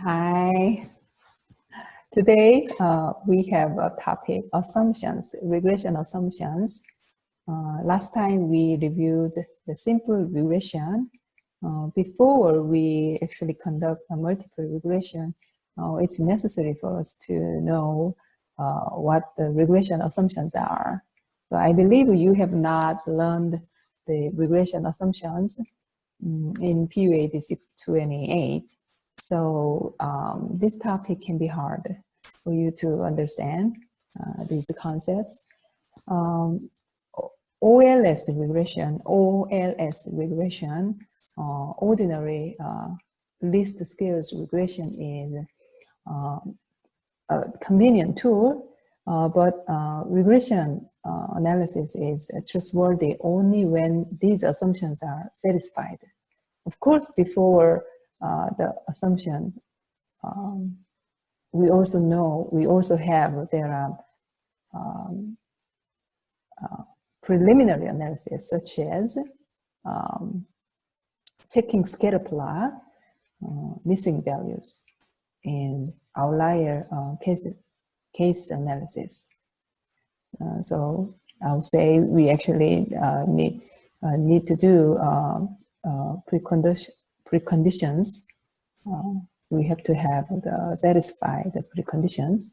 Hi. Today we have a topic, assumptions, regression assumptions. Last time we reviewed the simple regression. Before we actually conduct a multiple regression, it's necessary for us to know what the regression assumptions are. So I believe you have not learned the regression assumptions in PUAD 628. So this topic can be hard for you to understand these concepts. OLS regression, ordinary least squares regression is a convenient tool, but regression analysis is trustworthy only when these assumptions are satisfied. Of course, before the assumptions, we also have there are preliminary analysis, such as checking scatter plot, missing values, and outlier case analysis. So I would say we actually need to do preconditions. We have to have satisfy the preconditions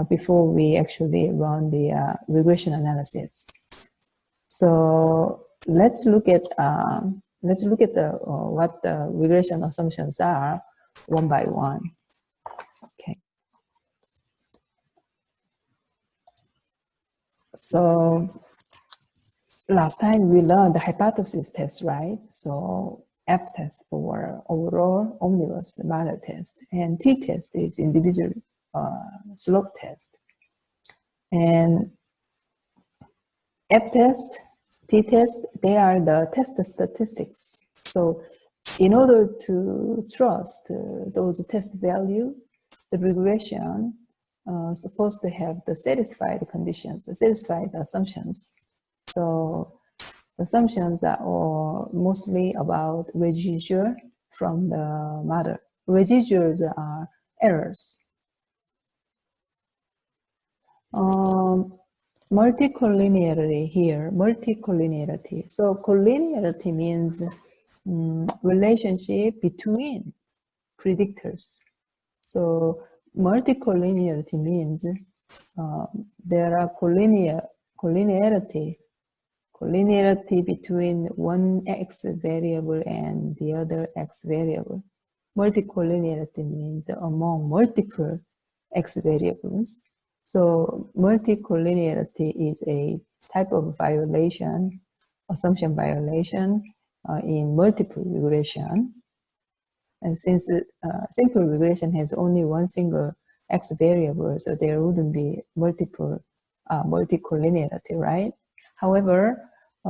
before we actually run the regression analysis. So let's look at what the regression assumptions are one by one. Okay. So last time we learned the hypothesis test, right? So F test for overall omnibus model test, and T test is individual slope test. And F test, T test, they are the test statistics. So in order to trust those test value, the regression supposed to have the satisfied conditions, the satisfied assumptions. So the assumptions are all mostly about residual from the model. Residuals are errors. Multicollinearity here, multicollinearity. So collinearity means relationship between predictors. So multicollinearity means there are collinearity between one x variable and the other x variable. Multicollinearity means among multiple x variables. So multicollinearity is a type of violation, assumption violation in multiple regression. And since simple regression has only one single x variable, so there wouldn't be multicollinearity, right? However,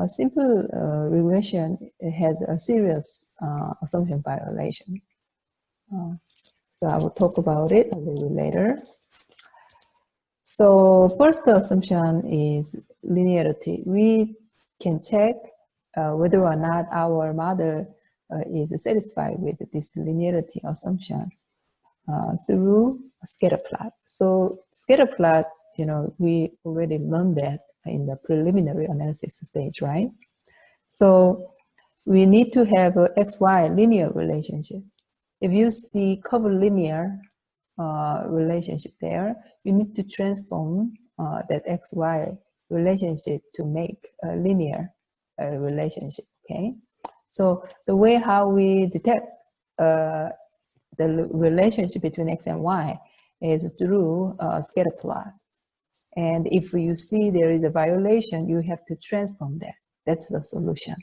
simple regression has a serious assumption violation. So I will talk about it a little later. So first assumption is linearity. We can check whether or not our model is satisfied with this linearity assumption through a scatter plot. So scatter plot, we already learned that in the preliminary analysis stage, right? So we need to have a XY linear relationship. If you see curvilinear relationship there, you need to transform that XY relationship to make a linear relationship, okay? So the way how we detect the relationship between X and Y is through a scatter plot. And if you see there is a violation, you have to transform that. That's the solution.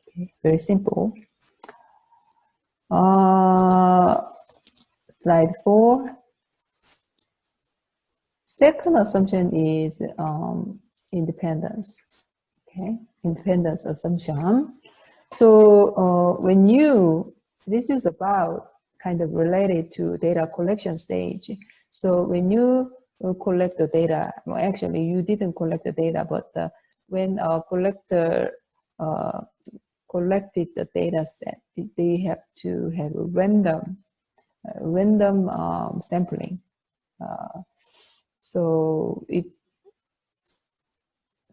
Okay, very simple. Slide 4. Second assumption is independence. Okay, independence assumption. So this is about kind of related to data collection stage. So when you collect the data, well, actually you didn't collect the data, but when a collector collected the data set, they have to have a random random sampling. So if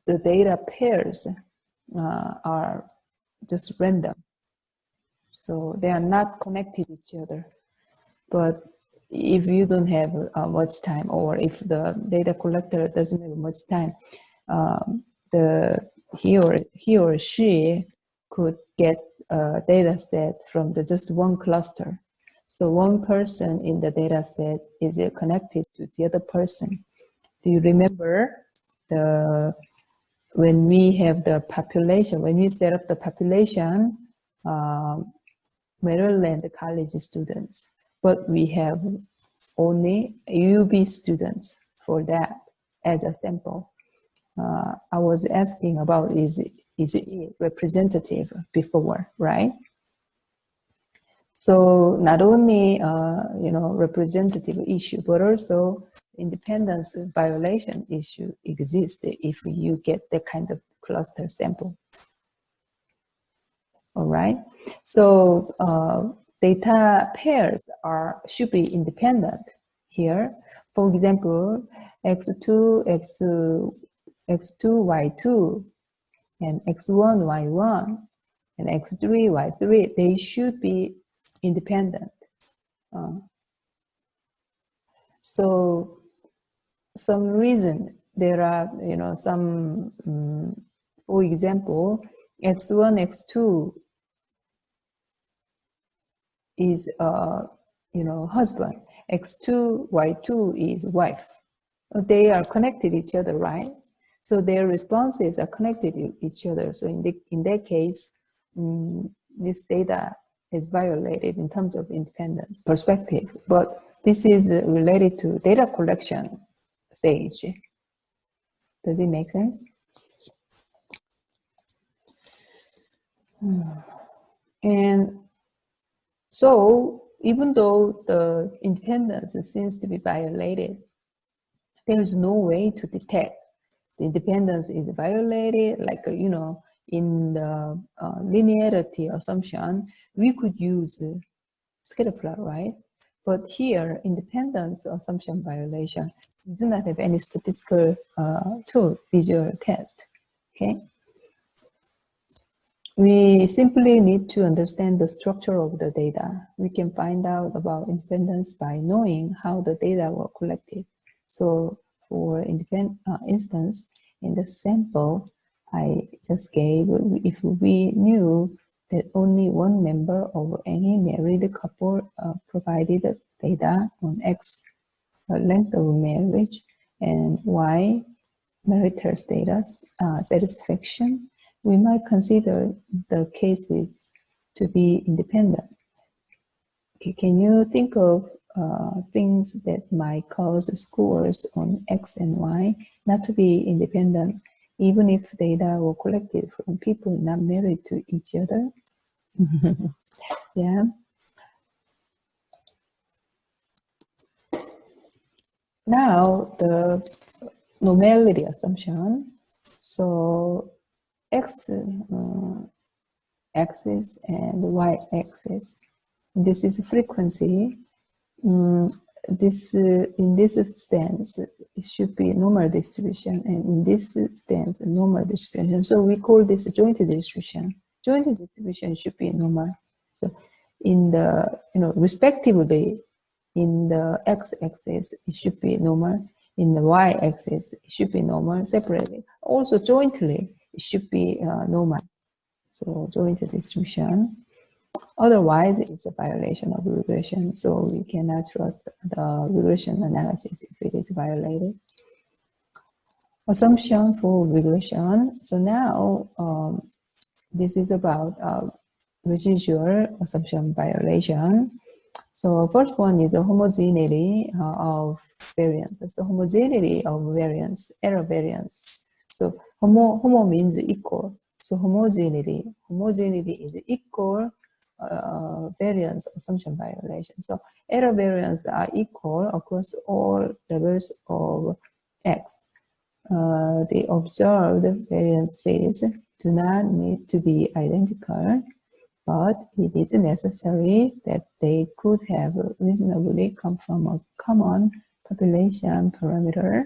the data pairs are just random, so they are not connected to each other. But if you don't have much time, or if the data collector doesn't have much time, he or she could get a data set from just one cluster. So one person in the data set is connected to the other person. Do you remember when we have the population, when we set up the population, Maryland college students, but we have only UB students for that as a sample. I was asking about is it representative before, right? So not only representative issue, but also independence violation issue exists if you get that kind of cluster sample. All right. So data pairs should be independent here. For example, x2, x2, y2, and x1, y1, and x3, y3, they should be independent. So some reason there are, some, for example, x1, x2 is husband, x2, y2 is wife. They are connected to each other, right? So their responses are connected to each other. So in that case, this data is violated in terms of independence perspective. But this is related to data collection stage. Does it make sense? And so even though the independence seems to be violated, there is no way to detect the independence is violated. Like, in the linearity assumption, we could use scatter plot, right? But here, independence assumption violation, we do not have any statistical tool, visual test, okay? We simply need to understand the structure of the data. We can find out about independence by knowing how the data were collected. So for instance, in the sample I just gave, if we knew that only one member of any married couple provided data on X length of marriage and Y marital status satisfaction, we might consider the cases to be independent. Okay, can you think of things that might cause scores on X and Y not to be independent, even if data were collected from people not married to each other? Yeah. Now the normality assumption. So X axis and Y axis. This is frequency. This in this stance, it should be normal distribution, and in this stance, normal distribution. So we call this joint distribution. Joint distribution should be normal. So in the respectively, in the x-axis it should be normal. In the y-axis it should be normal separately. Also jointly it should be normal. So joint distribution. Otherwise, it's a violation of regression. So we cannot trust the regression analysis if it is violated. Assumption for regression. So now this is about residual assumption violation. So first one is a homogeneity of variance. So homogeneity of variance, error variance. So homo means equal. So homogeneity is equal variance assumption violation. So error variance are equal across all levels of X. The observed variances do not need to be identical. but it is necessary that they could have reasonably come from a common population parameter.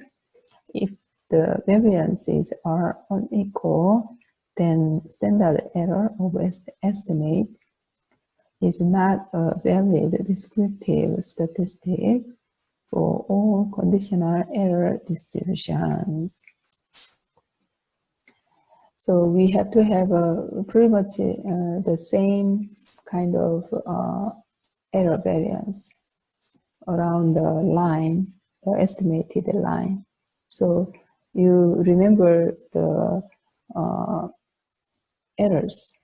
If the variances are unequal, then standard error of estimate is not a valid descriptive statistic for all conditional error distributions. So we have to have pretty much the same kind of error variance around the line, the estimated line. So you remember the errors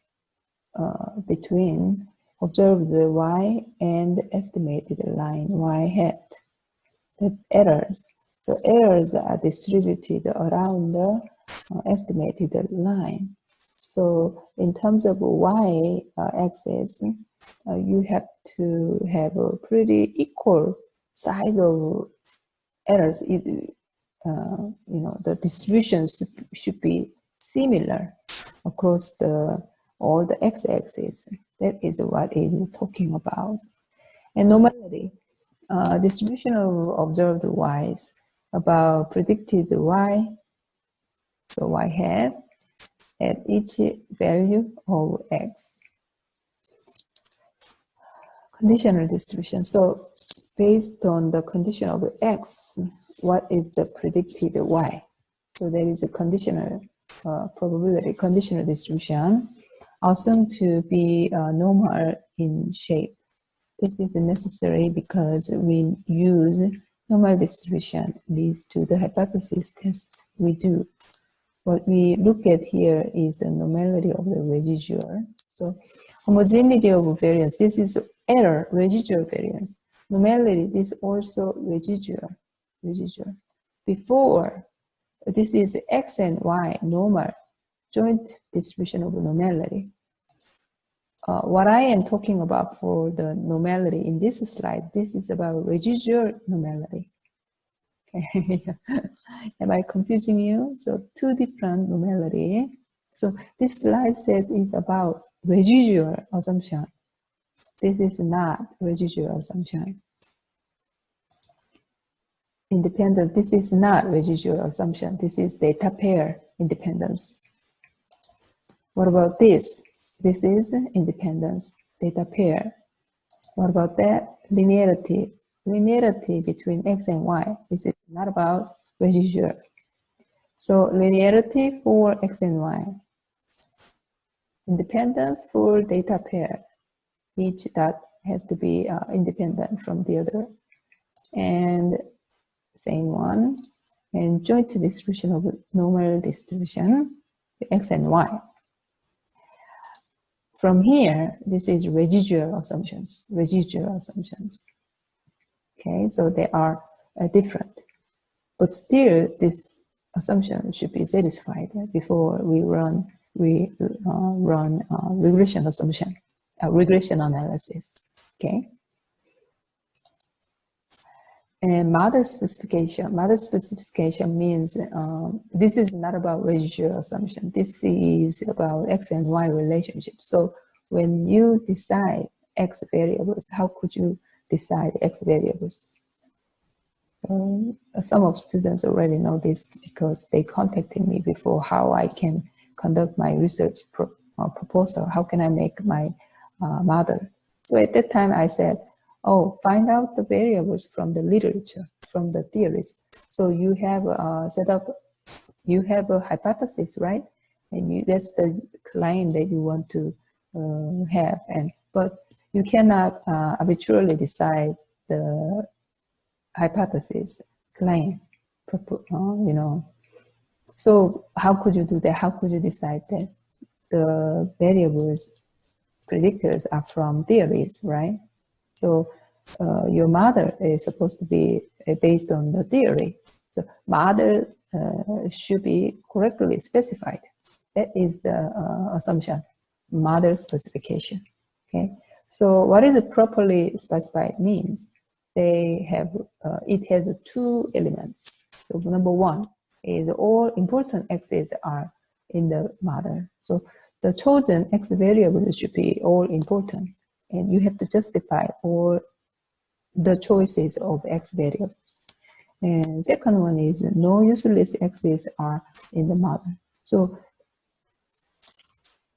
between observed y and estimated line y hat. The errors. So errors are distributed around the estimated line. So in terms of y axis, you have to have a pretty equal size of errors. The distributions should be similar across all the x-axis. That is what it is talking about. And normality, distribution of observed y's about predicted y, so y hat, at each value of x. Conditional distribution. So based on the condition of x, what is the predicted y? So there is a conditional probability, conditional distribution, assumed to be normal in shape. This is necessary because we use normal distribution leads to the hypothesis tests we do. What we look at here is the normality of the residual. So homogeneity of variance, this is error, residual variance. Normality, this also residual. Before, this is x and y, normal, joint distribution of normality. What I am talking about for the normality in this slide, this is about residual normality. Okay. Am I confusing you? So two different normality. So this slide set is about residual assumption. This is not residual assumption. Independent, this is not residual assumption. This is data pair independence. What about this? This is independence, data pair. What about that? Linearity. Linearity between x and y. This is not about residual. So linearity for x and y. Independence for data pair. Each dot has to be independent from the other. And same one. And joint distribution of normal distribution, x and y. From here, this is residual assumptions. Okay, so they are different. But still, this assumption should be satisfied before we run regression assumption, regression analysis. Okay. And model specification. Model specification means this is not about residual assumption. This is about x and y relationship. So when you decide x variables, how could you decide x variables? Some of students already know this because they contacted me before how I can conduct my research proposal. How can I make my model? So at that time I said, oh, find out the variables from the literature, from the theories. So you have set up, you have a hypothesis, right? And that's the claim that you want to have. But you cannot arbitrarily decide the hypothesis, claim, So how could you do that? How could you decide that? The variables, predictors are from theories, right? So your model is supposed to be based on the theory. So model should be correctly specified. That is the assumption, model specification. Okay. So what is properly specified means they have it has two elements. So number one is all important x's are in the model. So the chosen x variables should be all important, and you have to justify all the choices of x variables. And second one is no useless x's are in the model. So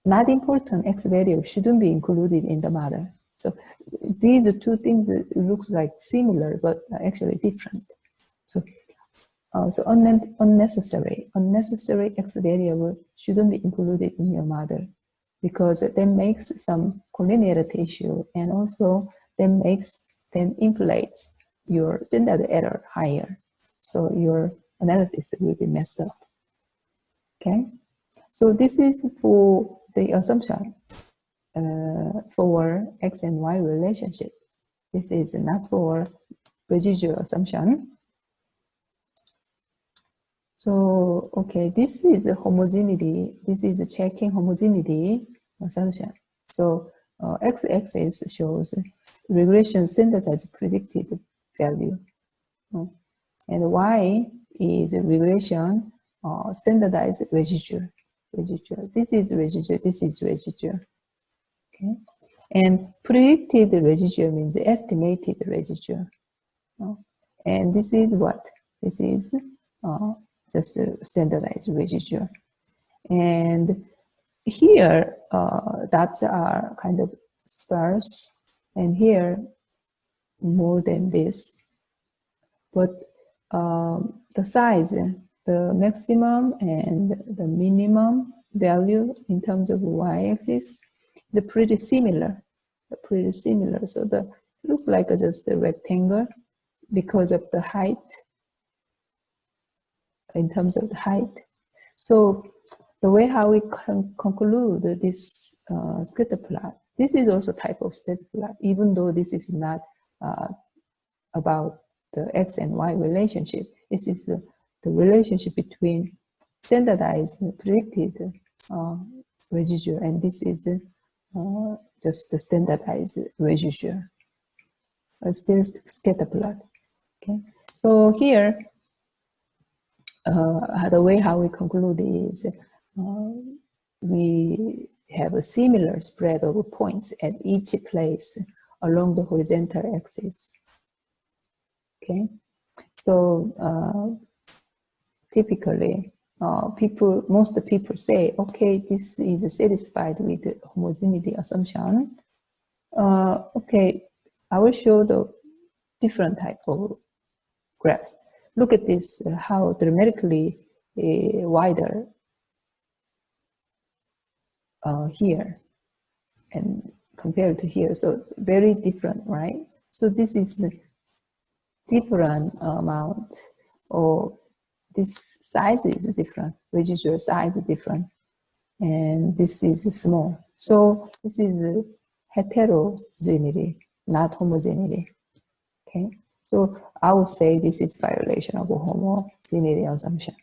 not important x variables shouldn't be included in the model. So these are two things that look like similar but are actually different. So unnecessary x variable shouldn't be included in your model, because that makes some collinearity issue, and also then inflates your standard error higher. So your analysis will be messed up. Okay, so this is for the assumption for x and y relationship. This is not for residual assumption. So, okay, this is a homogeneity. This is a checking homogeneity assumption. So, x-axis shows regression standardized predicted value. And y is regression standardized residual. This is residual, this is residual. Okay. And predicted residual means estimated residual. And this is what? This is just a standardized residual. And here, dots are kind of sparse, and here more than this. But the size, the maximum and the minimum value in terms of y-axis is pretty similar. So it looks like just a rectangle because of the height. In terms of the height. So the way how we can conclude this scatter plot, this is also type of scatter plot, even though this is not about the x and y relationship. This is the relationship between standardized predicted residual, and this is just the standardized residual. Still scatter plot. Okay, so here the way how we conclude is we have a similar spread of points at each place along the horizontal axis. Okay, so typically most people say, okay, this is satisfied with the homogeneity assumption. Okay, I will show the different type of graphs. Look at this, how dramatically wider here and compared to here. So very different, right? So this is the different amount, or this size is different, residual size is different, and this is small. So this is heterogeneity, not homogeneity. Okay. So I would say this is violation of a homogeneity assumption.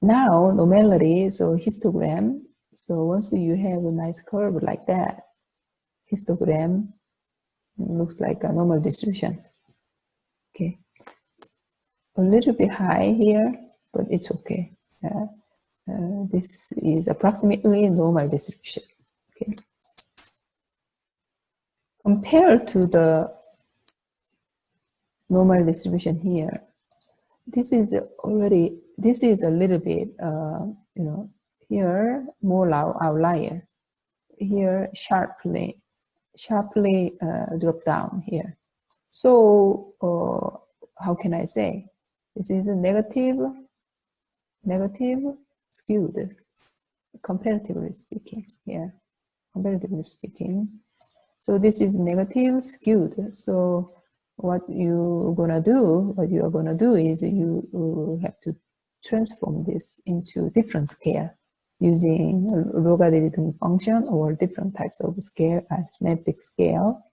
Now normality, so histogram. So once you have a nice curve like that, histogram looks like a normal distribution. Okay, a little bit high here, but it's okay. This is approximately normal distribution. Okay. Compared to the normal distribution here, this is a little bit, here more outlier, here sharply drop down here. So how can I say? This is a negative skewed, comparatively speaking here, comparatively speaking. So this is negative skewed. So what you are gonna do is you have to transform this into different scale using a logarithmic function or different types of scale, arithmetic scale,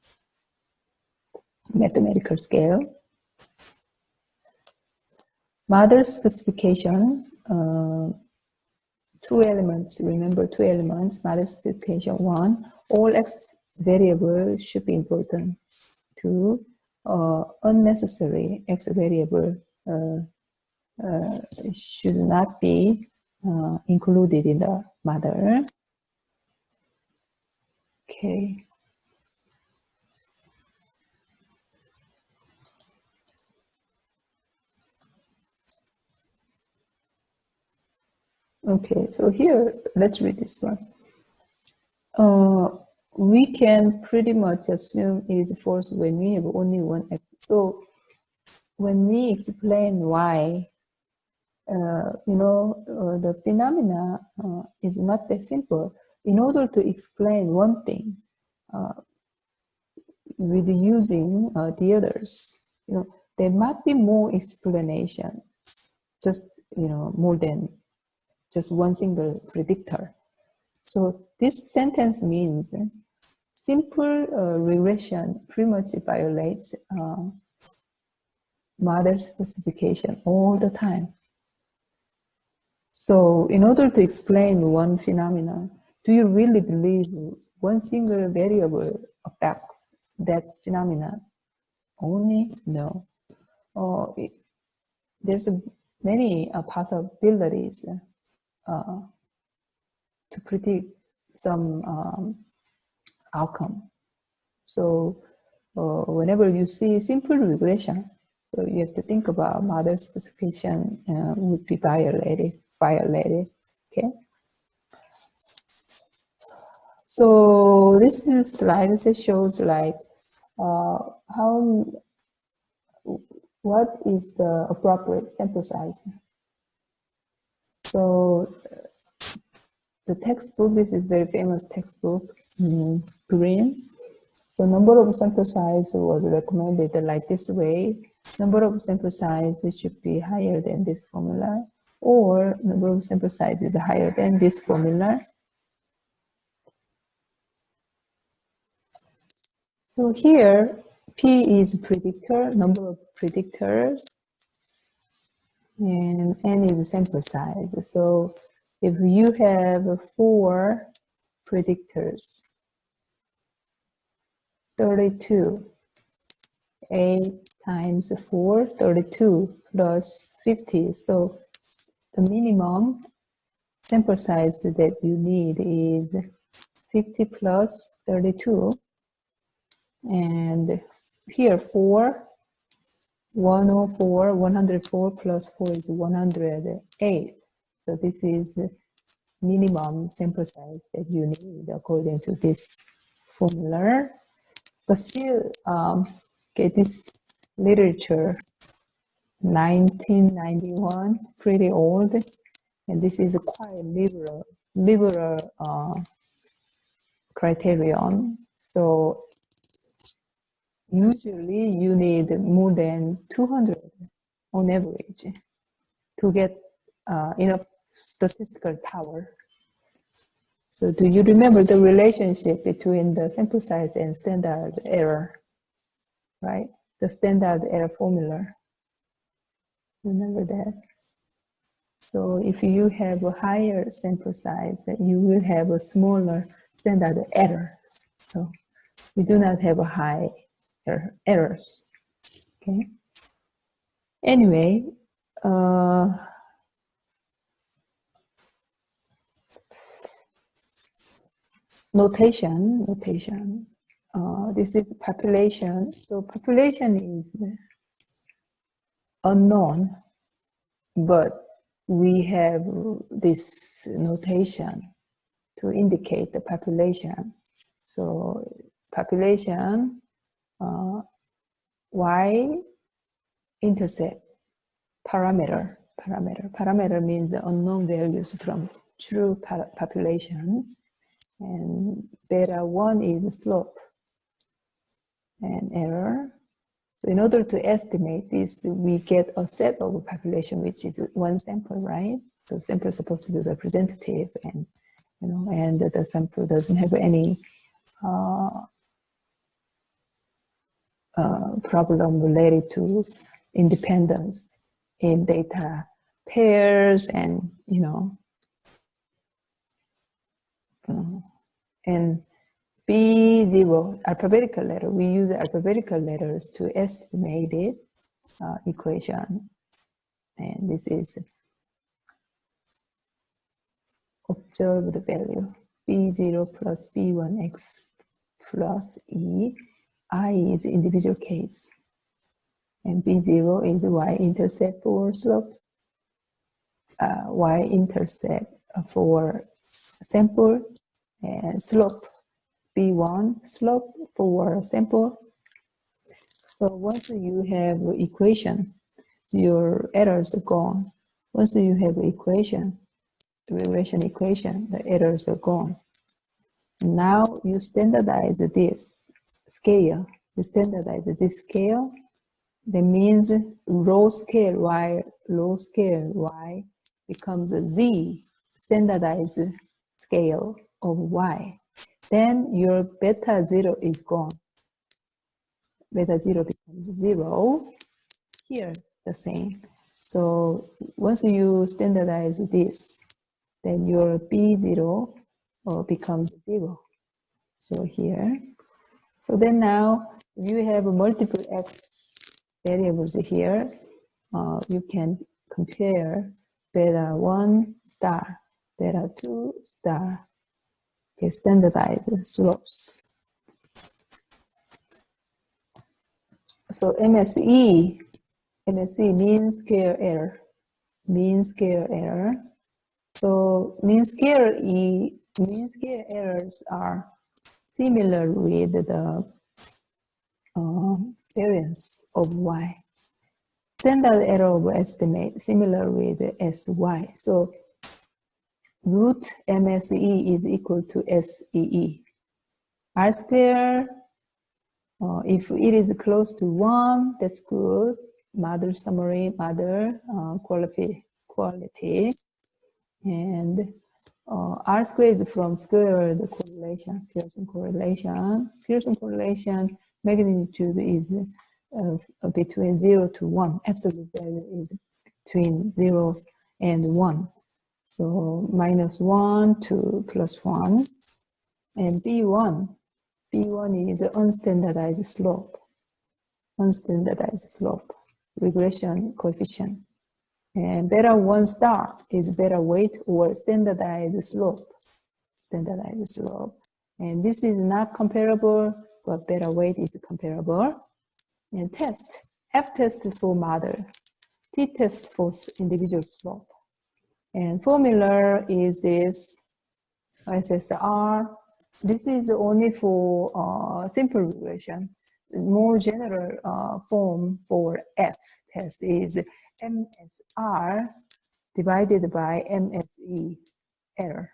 mathematical scale. Model specification, two elements, remember two elements, model specification. One, all x variables should be important. Two, unnecessary x variable should not be included in the model. Okay. Okay, so here, let's read this one. We can pretty much assume it is false when we have only one x. So when we explain why, the phenomena is not that simple. In order to explain one thing with using the others, there might be more explanation, just more than just one single predictor. So this sentence means simple regression pretty much violates model specification all the time. So in order to explain one phenomenon, do you really believe one single variable affects that phenomenon only? No. There's many possibilities to predict some outcome. So whenever you see simple regression, so you have to think about model specification would be violated. Okay. So this slide shows like what is the appropriate sample size. So the textbook, this is very famous textbook, Green. So number of sample size was recommended like this way. Number of sample size should be higher than this formula, or number of sample size is higher than this formula. So here, P is predictor, number of predictors, and N is sample size. So if you have 4 predictors, 32, 8 times 4, 32 plus 50. So the minimum sample size that you need is 50 plus 32. And here 4, 104, 104 plus 4 is 108. So this is minimum sample size that you need according to this formula. But still, okay, this literature, 1991, pretty old, and this is a quite liberal criterion. So usually you need more than 200 on average to get enough statistical power. So do you remember the relationship between the sample size and standard error, right? The standard error formula. Remember that? So if you have a higher sample size, you will have a smaller standard errors. So we do not have a high errors. Okay. Anyway, notation. This is population. So population is unknown, but we have this notation to indicate the population. So population, y-intercept parameter. Parameter means the unknown values from true population. And beta 1 is slope and error. So in order to estimate this, we get a set of a population, which is one sample, right? So sample is supposed to be representative, and and the sample doesn't have any problem related to independence in data pairs, and and B0 alphabetical letter. We use alphabetical letters to estimate it equation. And this is observed value, B0 plus B1x plus E. I is individual case. And B0 is y-intercept for slope, y-intercept for sample, and slope, B1 slope for sample. So once you have equation, your errors are gone. Once you have equation, the regression equation, the errors are gone. Now you standardize this scale. You standardize this scale. That means row scale y, low scale y becomes a z, standardized scale of y. Then your beta 0 is gone. Beta 0 becomes 0. Here, the same. So once you standardize this, then your B0 becomes 0. So here. So then now, if you have multiple x variables here, you can compare beta 1 star, beta 2 star, okay, standardized slopes. So MSE mean square error, mean square error. So mean square errors are similar with the variance of y. Standard error of estimate similar with SY. So root MSE is equal to SEE. R square, if it is close to 1, that's good. Mother summary, mother quality. And R square is from squared correlation, Pearson correlation. Pearson correlation magnitude is between 0 to 1. Absolute value is between 0 and 1. So -1 to +1. And B1 is unstandardized slope. Unstandardized slope, regression coefficient. And beta 1 star is beta weight or standardized slope. Standardized slope. And this is not comparable, but beta weight is comparable. And test, F test for mother, T test for individual slope. And formula is this SSR. This is only for simple regression. More general form for F test is MSR divided by MSE error.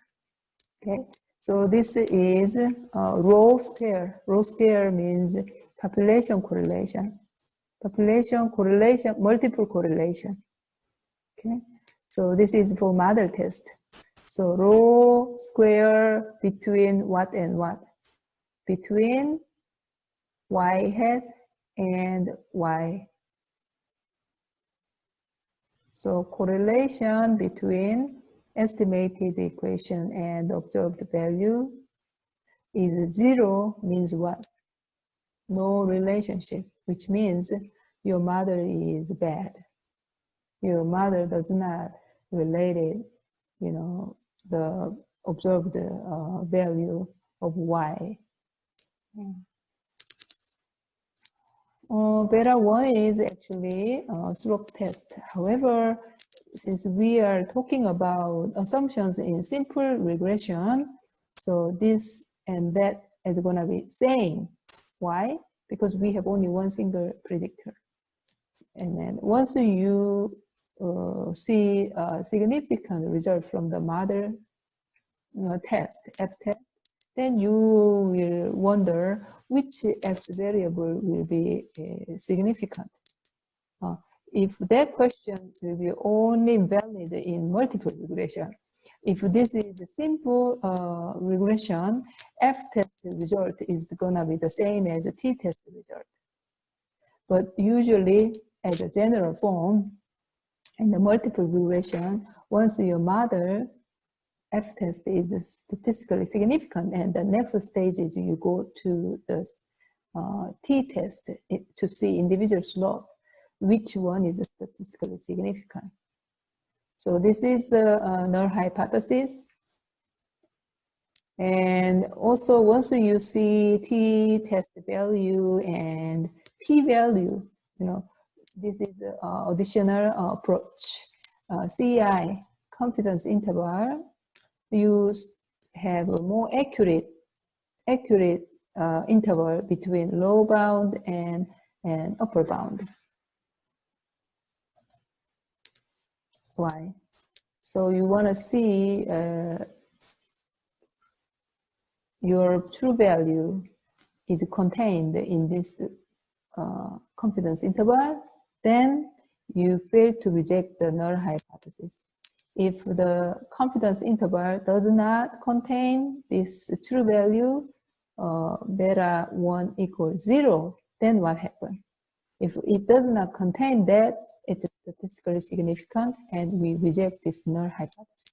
Okay, so this is row square. Row square means population correlation. Population correlation, multiple correlation. Okay, so this is for mother test. So row square between what and what? Between y hat and y. So correlation between estimated equation and observed value is 0 means what? No relationship, which means your mother is bad. Your mother does not relate it, you know, the observed value of y. Beta 1 is actually a slope test. However, since we are talking about assumptions in simple regression, so this and that is going to be same. Why? Because we have only one single predictor. And then once you see a significant result from the mother test, F test, then you will wonder which X variable will be significant. If that question will be only valid in multiple regression, if this is a simple regression, F test result is gonna be the same as a T test result. But usually, as a general form, in the multiple regression, once your mother F test is statistically significant, and the next stage is you go to the T test to see individual slope. which one is statistically significant. So this is the null hypothesis. And also, once you see t-test value and p-value, this is an additional approach. CI, confidence interval, you have a more accurate interval between lower bound and upper bound. Why? So you want to see your true value is contained in this confidence interval, then you fail to reject the null hypothesis. If the confidence interval does not contain this true value, beta 1 equals 0, then what happens? If it does not contain that, it's statistically significant, and we reject this null hypothesis.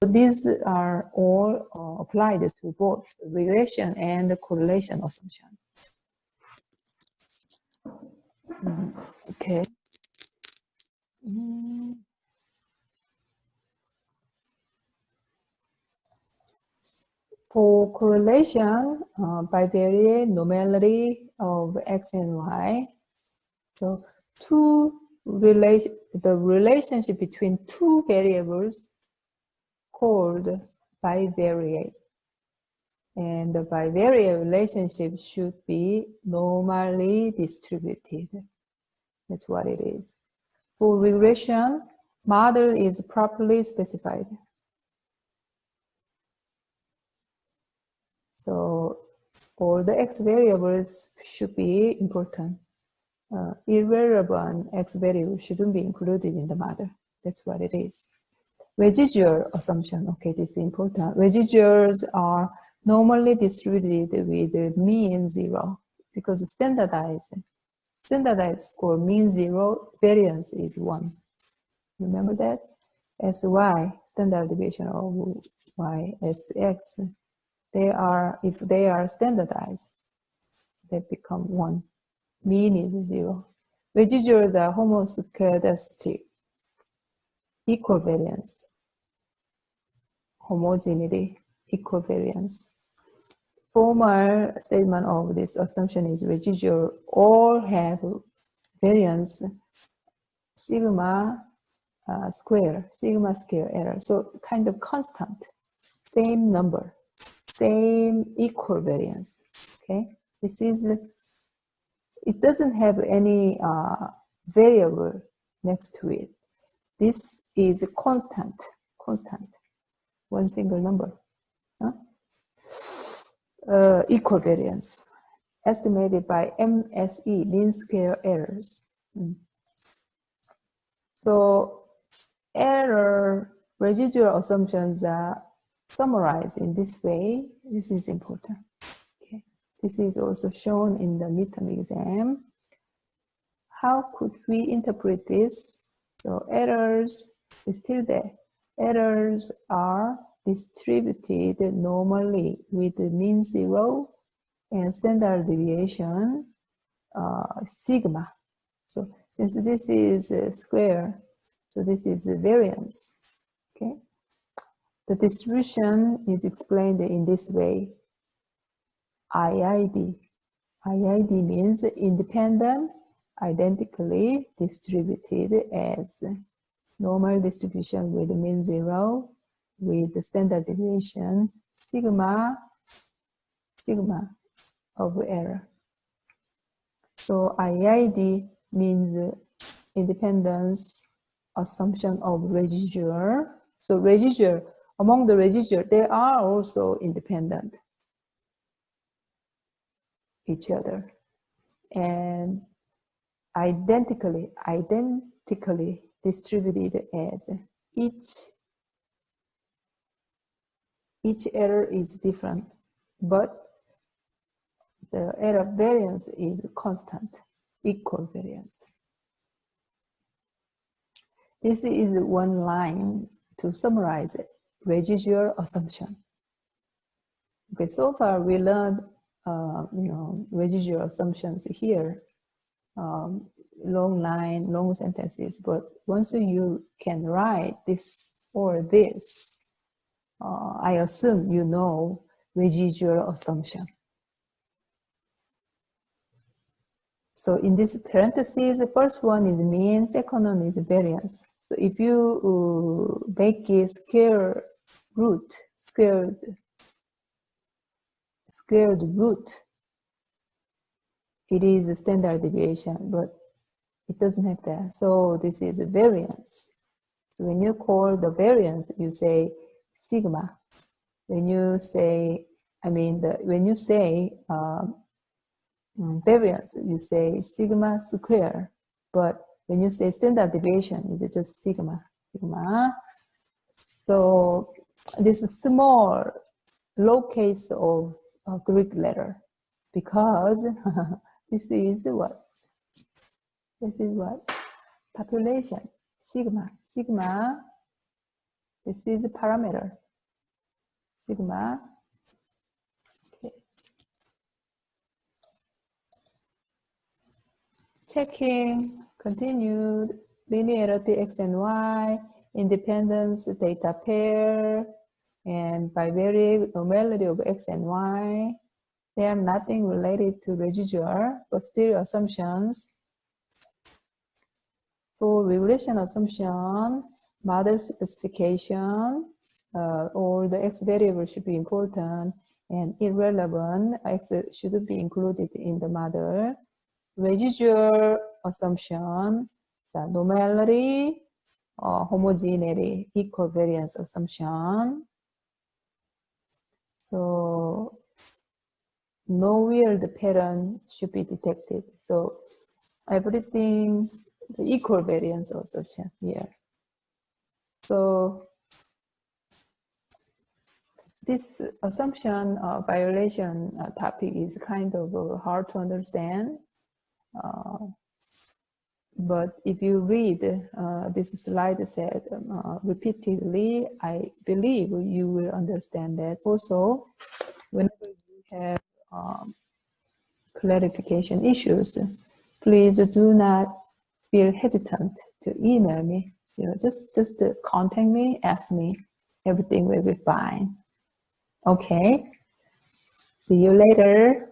So these are all applied to both regression and the correlation assumption. Okay. For correlation, bivariate normality of x and y. So the relationship between two variables called bivariate. And the bivariate relationship should be normally distributed. That's what it is. For regression, model is properly specified. So all the x variables should be important. Irrelevant x value shouldn't be included in the model. That's what it is. Residual assumption, okay, this is important. Residuals are normally distributed with mean 0 because standardized score mean 0, variance is 1. Remember that? Sy, standard deviation of y, Sx, if they are standardized, they become 1. Mean is 0. Residuals are homoscedastic, equal variance, homogeneity, equal variance. Formal statement of this assumption is residual all have variance sigma square error. So kind of constant, same number, same equal variance. Okay, this is, it doesn't have any variable next to it. This is a constant, one single number. Equal variance estimated by MSE, mean square errors. So error residual assumptions are summarized in this way. This is important. Okay. This is also shown in the midterm exam. How could we interpret this? So errors is still there. Errors are distributed normally with mean 0 and standard deviation sigma. So since this is square, so this is the variance. Okay, the distribution is explained in this way. IID means independent, identically distributed as normal distribution with mean 0 with the standard deviation sigma of error. So IID means independence assumption of residual. So residual, among the residual, they are also independent each other and identically distributed as each error is different, but the error variance is constant, equal variance. This is one line to summarize residual assumption. Okay, so far we learned, residual assumptions here. long line, long sentences, but once you can write this or this, I assume you know residual assumption. So in this parentheses, the first one is mean, second one is variance. So if you make it squared root, it is a standard deviation, but it doesn't have that. So this is a variance. So when you call the variance, you say sigma. When you say, when you say variance, you say sigma square. But when you say standard deviation, it's just sigma. So this is small lowercase of Greek letter, because this is what? This is what? Population. Sigma. This is a parameter. Sigma. Okay. Checking. Continued. Linearity x and y. Independence data pair. And bivariate normality of x and y. They are nothing related to residual, but still assumptions. For regression assumption, model specification, or the x variable should be important and irrelevant. X should be included in the model. Residual assumption, the normality, homogeneity, equal variance assumption. So no weird pattern should be detected. So everything, the equal variance assumption here. So this assumption violation topic is kind of hard to understand. But if you read this slide set repeatedly, I believe you will understand that. Also, whenever you have clarification issues, please do not feel hesitant to email me. Just contact me, ask me. Everything will be fine. Okay. See you later.